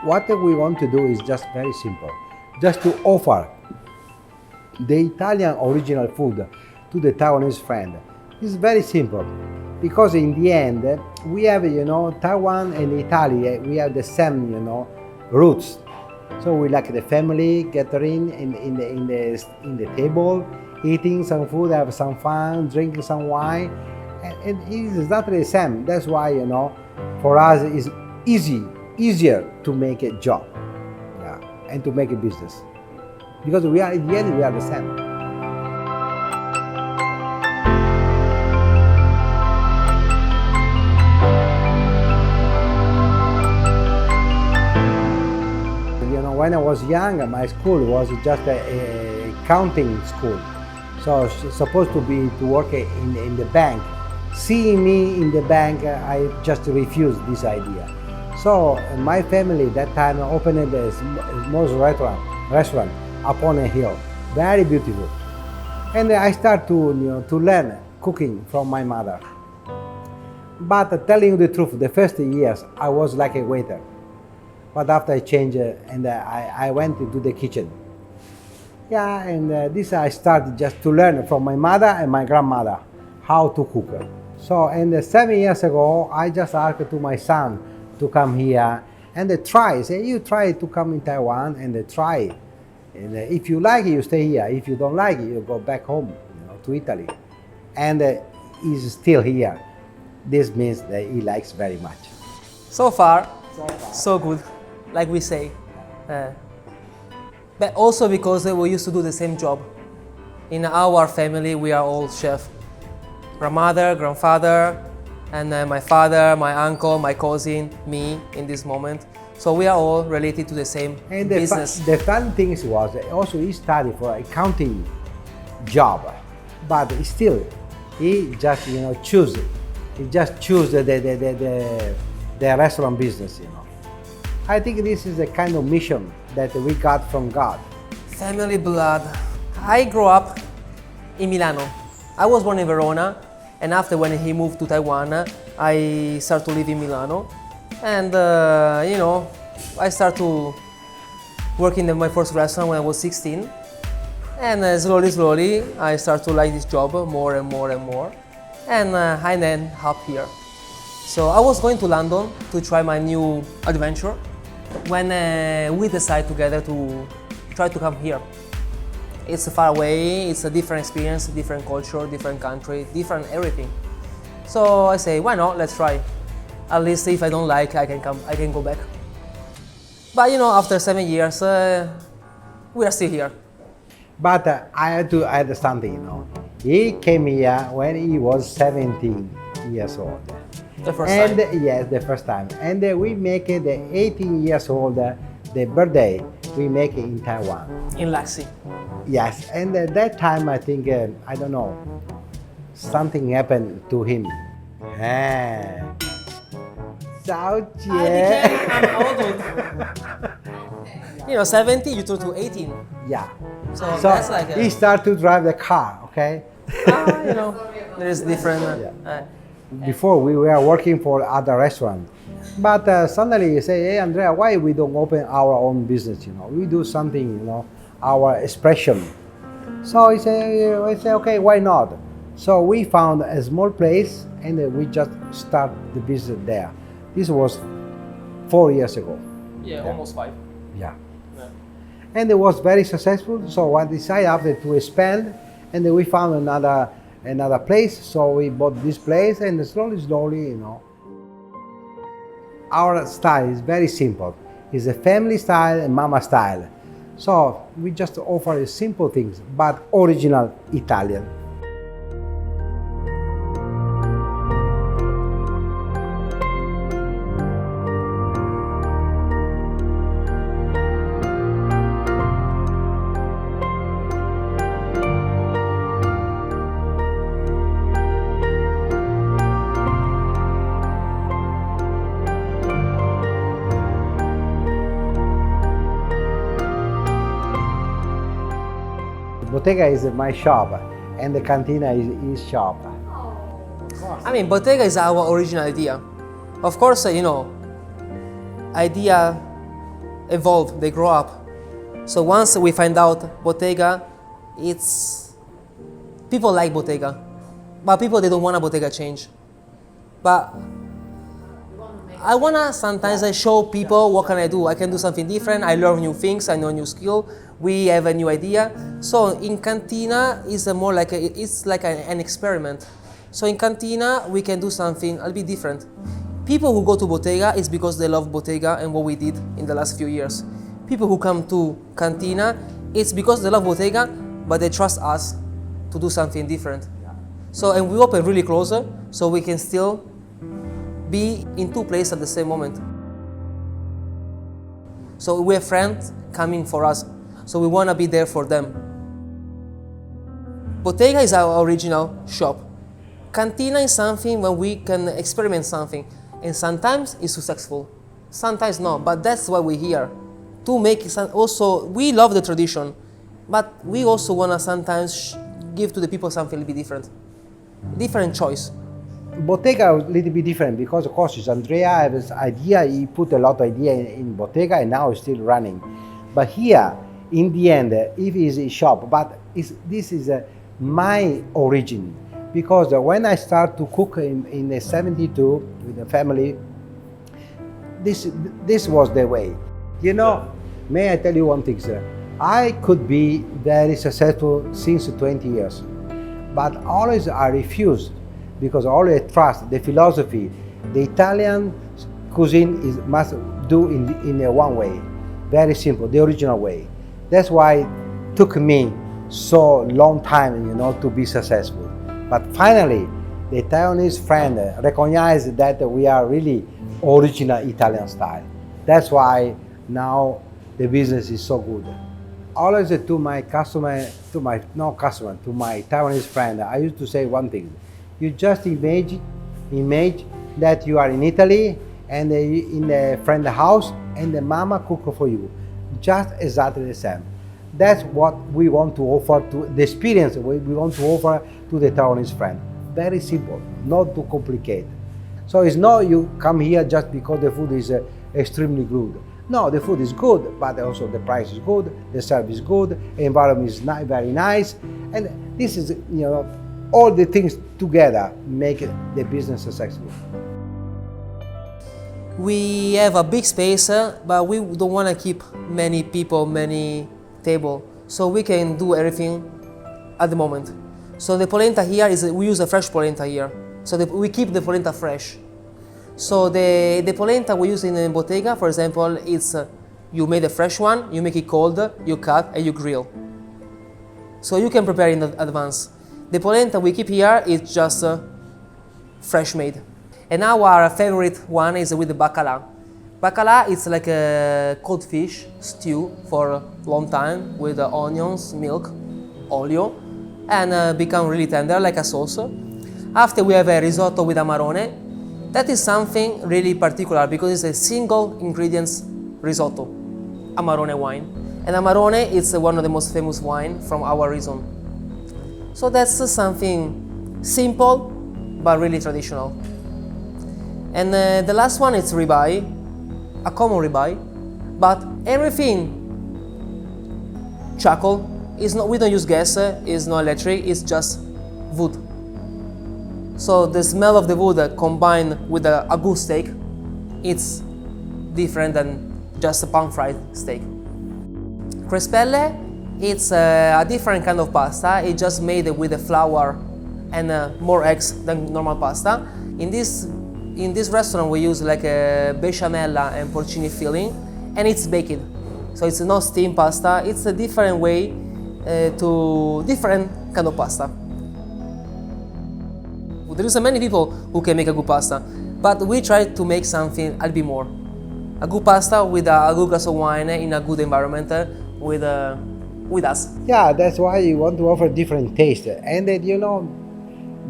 what we want to do is just very simple, just to offer the Italian original food to the Taiwanese friend. It's very simple, because in the end we have, Taiwan and Italy, we have the same, roots. So we like the family gathering in the table, eating some food, have some fun, drinking some wine, and it is exactly the same. That's why, for us it's easier to make a job, and to make a business, because in the end we are the same. When I was young, my school was just a accounting school, so supposed to work in the bank. Seeing me in the bank, I just refused this idea. So my family that time opened a small restaurant upon a hill, very beautiful. And I start to learn cooking from my mother. But telling you the truth, the first years I was like a waiter. But after I changed and I went into the kitchen. And this I started just to learn from my mother and my grandmother how to cook. So, and 7 years ago, I just asked to my son to come here and try. Say, you try to come in Taiwan and try. And if you like it, you stay here. If you don't like it, you go back home, to Italy. And he's still here. This means that he likes very much. So far, so good, like we say. But also because we used to do the same job. In our family, we are all chefs. Grandmother, grandfather, and my father, my uncle, my cousin, me in this moment. So we are all related to the same business. The fun thing was also he studied for accounting job, but still he just choose. He just choose the restaurant business. I think this is a kind of mission that we got from God. Family blood. I grew up in Milano. I was born in Verona, and after when he moved to Taiwan, I started to live in Milano. And I started to work in my first restaurant when I was 16. And slowly, I started to like this job more and more and more. And I then up here. So I was going to London to try my new adventure when we decided together to try to come here. It's far away, it's a different experience, different culture, different country, different everything. So I say, why not? Let's try. At least if I don't like, I can go back. But after 7 years, we are still here. But I had to add something, He came here when he was 17 years old. The first time? Yes, the first time. And we make the 18 years old, the birthday, we make it in Taiwan. In Laxi. Yes, and at that time I think, I don't know, something happened to him. Ciao, I'm 70, you turn to 18. Yeah. So that's like he started to drive the car, okay? There is different. Before we were working for other restaurants, but suddenly you say, hey Andrea, why we don't open our own business? We do something, our expression. So he said, okay, why not? So we found a small place and we just start the business there. This was 4 years ago. Yeah, almost 5. Yeah. And it was very successful. So I decided after to expand, and then we found another place. So we bought this place, and slowly, Our style is very simple. It's a family style and mama style. So we just offer simple things, but original Italian. Bottega is my shop, and the Cantina is his shop. I mean, Bottega is our original idea. Of course, idea evolve, they grow up. So once we find out Bottega, it's people like Bottega, but people they don't want a Bottega change. But I wanna sometimes I show people what can I do. I can do something different. I learn new things. I know a new skill. We have a new idea. So in Cantina is more like it's like an experiment. So in Cantina we can do something a little bit different. People who go to Bottega is because they love Bottega and what we did in the last few years. People who come to Cantina, it's because they love Bottega, but they trust us to do something different. So, and we open really closer, so we can still be in two places at the same moment. So we have friends coming for us, so we want to be there for them. Bottega is our original shop. Cantina is something when we can experiment something, and sometimes it's successful, sometimes not, but that's why we're here. To make also, we love the tradition, but we also want to sometimes give to the people something a little bit different choice. Bottega is a little bit different because, of course, it's Andrea has this idea. He put a lot of idea in Bottega, and now it's still running. But here, in the end, if it's a shop, but this is my origin, because when I start to cook in 72 with the family, this was the way. You know, may I tell you one thing, sir? I could be very successful since 20 years, but always I refused because I always trust the philosophy. The Italian cuisine must do in one way, very simple, the original way. That's why it took me so long time, you know, to be successful. But finally, the Taiwanese friend recognized that we are really original Italian style. That's why now the business is so good. Always to my Taiwanese friend, I used to say one thing. You just imagine that you are in Italy and in a friend's house and the mama cook for you. Just exactly the same. That's what we want to offer to the experience we want to offer to the Taiwanese friend. Very simple, not too complicated. So it's not you come here just because the food is extremely good. No, the food is good, but also the price is good, the service is good, the environment is very nice, and this is, you know, all the things together make the business successful. We have a big space, but we don't want to keep many people, many tables, so we can do everything at the moment. So the polenta here we use a fresh polenta here, so we keep the polenta fresh. So the polenta we use in Bottega, for example, it's you made a fresh one, you make it cold, you cut and you grill. So you can prepare in advance. The polenta we keep here is just fresh made. And now our favorite one is with the bacala. Bacala is like a cold fish stew for a long time with onions, milk, olio, and become really tender like a sauce. After we have a risotto with amarone. That is something really particular because it's a single ingredients risotto, Amarone wine. And Amarone is one of the most famous wine from our region. So that's something simple but really traditional. And the last one is ribeye, a common ribeye, but everything charcoal. We don't use gas, it's not electric, it's just wood. So the smell of the wood combined with a good steak, it's different than just a pan-fried steak. Crespelle, it's a different kind of pasta. It's just made with the flour and more eggs than normal pasta. In this restaurant we use like a bechamel and porcini filling, and it's baked. So it's not steamed pasta. It's a different way to different kind of pasta. There is many people who can make a good pasta, but we try to make something a little bit more. A good pasta with a good glass of wine in a good environment with us. Yeah, that's why you want to offer different taste. And you know,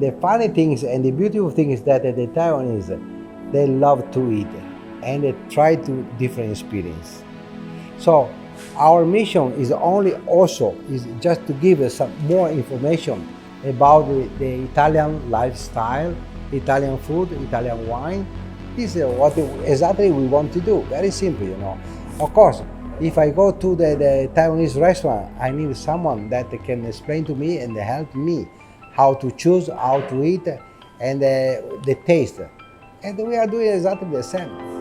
the funny things and the beautiful thing is that the Taiwanese, they love to eat and they try to different experience. So our mission is just to give us some more information about the Italian lifestyle, Italian food, Italian wine. This is what exactly we want to do. Very simple, you know. Of course, if I go to the Taiwanese restaurant, I need someone that can explain to me and help me how to choose, how to eat, and the taste. And we are doing exactly the same.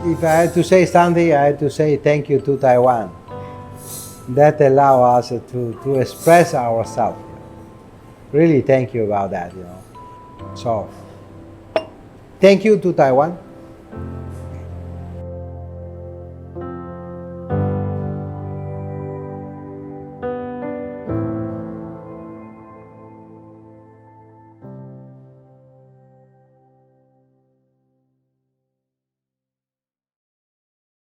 If I had to say something, I had to say thank you to Taiwan. That allow us to express ourselves. Really thank you about that, So thank you to Taiwan.